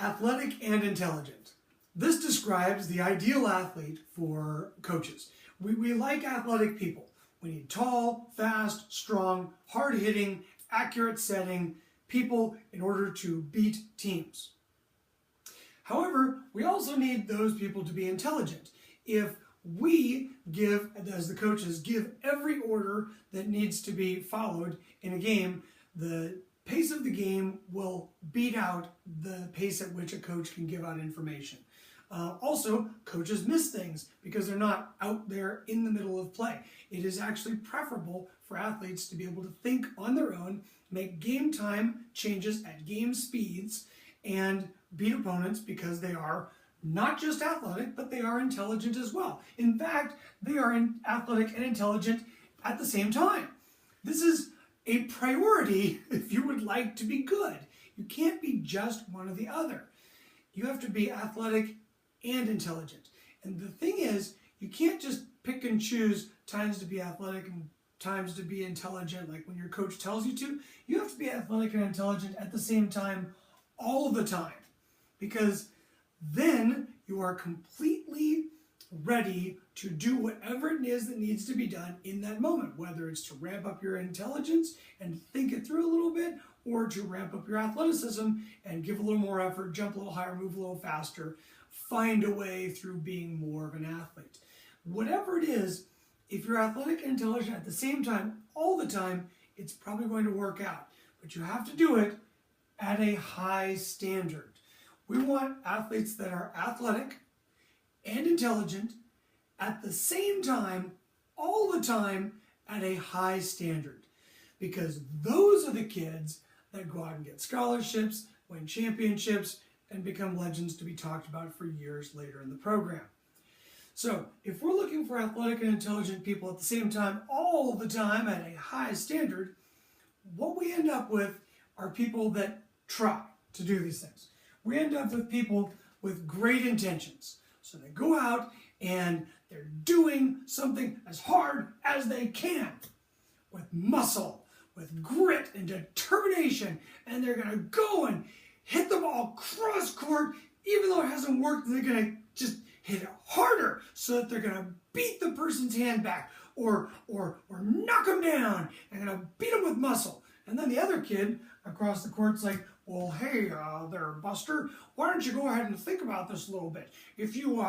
Athletic and intelligent. This describes the ideal athlete for coaches. We like athletic people. We need tall, fast, strong, hard-hitting, accurate setting people in order to beat teams. However, we also need those people to be intelligent. If we give, as the coaches, give every order that needs to be followed in a game, the pace of the game will beat out the pace at which a coach can give out information. Also, coaches miss things because they're not out there in the middle of play. It is actually preferable for athletes to be able to think on their own, make game time changes at game speeds, and beat opponents because they are not just athletic, but they are intelligent as well. In fact, they are athletic and intelligent at the same time. This is a priority if you would like to be good. You can't be just one or the other. You have to be athletic and intelligent. And the thing is, you can't just pick and choose times to be athletic and times to be intelligent, like when your coach tells you to. You have to be athletic and intelligent at the same time all the time, because then you are completely ready to do whatever it is that needs to be done in that moment, whether it's to ramp up your intelligence and think it through a little bit, or to ramp up your athleticism and give a little more effort, jump a little higher, move a little faster, find a way through being more of an athlete. Whatever it is, if you're athletic and intelligent at the same time, all the time, it's probably going to work out. But you have to do it at a high standard. We want athletes that are athletic and intelligent at the same time, all the time, at a high standard. Because those are the kids that go out and get scholarships, win championships, and become legends to be talked about for years later in the program. So, if we're looking for athletic and intelligent people at the same time, all the time, at a high standard, what we end up with are people that try to do these things. We end up with people with great intentions. So they go out and they're doing something as hard as they can with muscle, with grit and determination, and they're going to go and hit the ball cross court. Even though it hasn't worked, they're going to just hit it harder so that they're going to beat the person's hand back or knock them down and going to beat them with muscle. And then the other kid across the court's like, well, hey there, Buster, why don't you go ahead and think about this a little bit? If you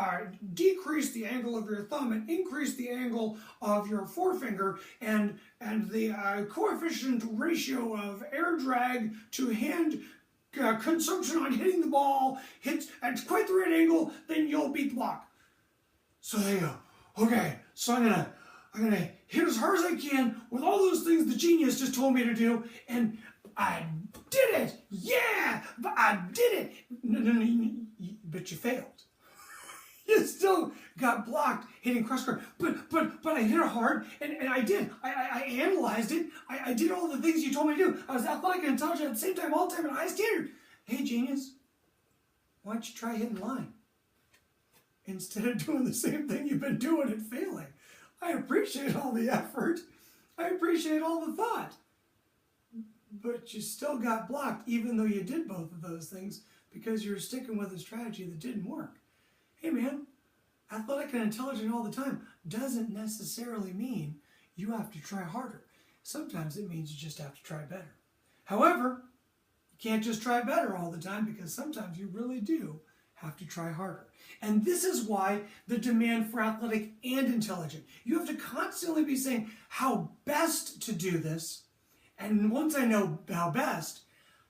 decrease the angle of your thumb and increase the angle of your forefinger and the coefficient ratio of air drag to hand consumption on hitting the ball hits at quite the right angle, then you'll beat the block. So they go, okay, so I'm gonna hit as hard as I can with all those things the genius just told me to do, and I did it! Yeah! But I did it! No, but you failed. You still got blocked hitting cross court. But I hit it hard, and I did. I analyzed it. I did all the things you told me to do. I was athletic and intelligent at the same time, all the time, at a high standard. Hey, genius, why don't you try hitting line instead of doing the same thing you've been doing and failing? I appreciate all the effort. I appreciate all the thought. But you still got blocked, even though you did both of those things, because you're sticking with a strategy that didn't work. Hey man, athletic and intelligent all the time doesn't necessarily mean you have to try harder. Sometimes it means you just have to try better. However, you can't just try better all the time, because sometimes you really do have to try harder. And this is why the demand for athletic and intelligent. You have to constantly be saying how best to do this. And once I know how best,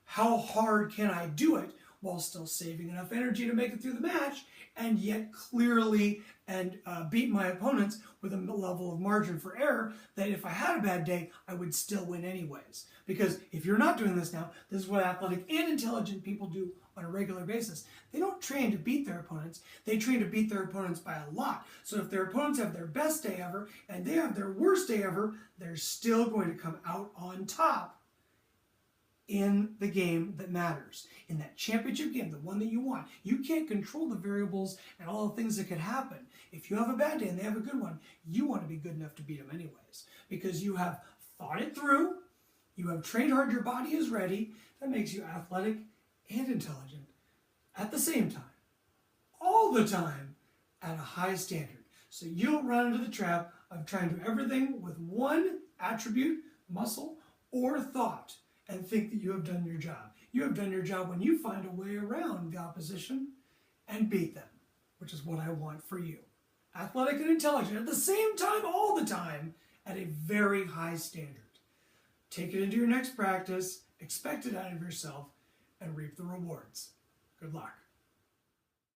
how hard can I do it while still saving enough energy to make it through the match, and yet clearly and beat my opponents with a level of margin for error that if I had a bad day, I would still win anyways. Because if you're not doing this now, this is what athletic and intelligent people do on a regular basis. They don't train to beat their opponents. They train to beat their opponents by a lot. So if their opponents have their best day ever and they have their worst day ever, they're still going to come out on top in the game that matters. In that championship game, the one that you want. You can't control the variables and all the things that could happen. If you have a bad day and they have a good one, you want to be good enough to beat them anyways. Because you have thought it through, you have trained hard, your body is ready. That makes you athletic and intelligent at the same time, all the time, at a high standard. So you don't run into the trap of trying to do everything with one attribute, muscle, or thought, and think that you have done your job. You have done your job when you find a way around the opposition and beat them, which is what I want for you. Athletic and intelligent at the same time, all the time, at a very high standard. Take it into your next practice, expect it out of yourself, and reap the rewards. Good luck.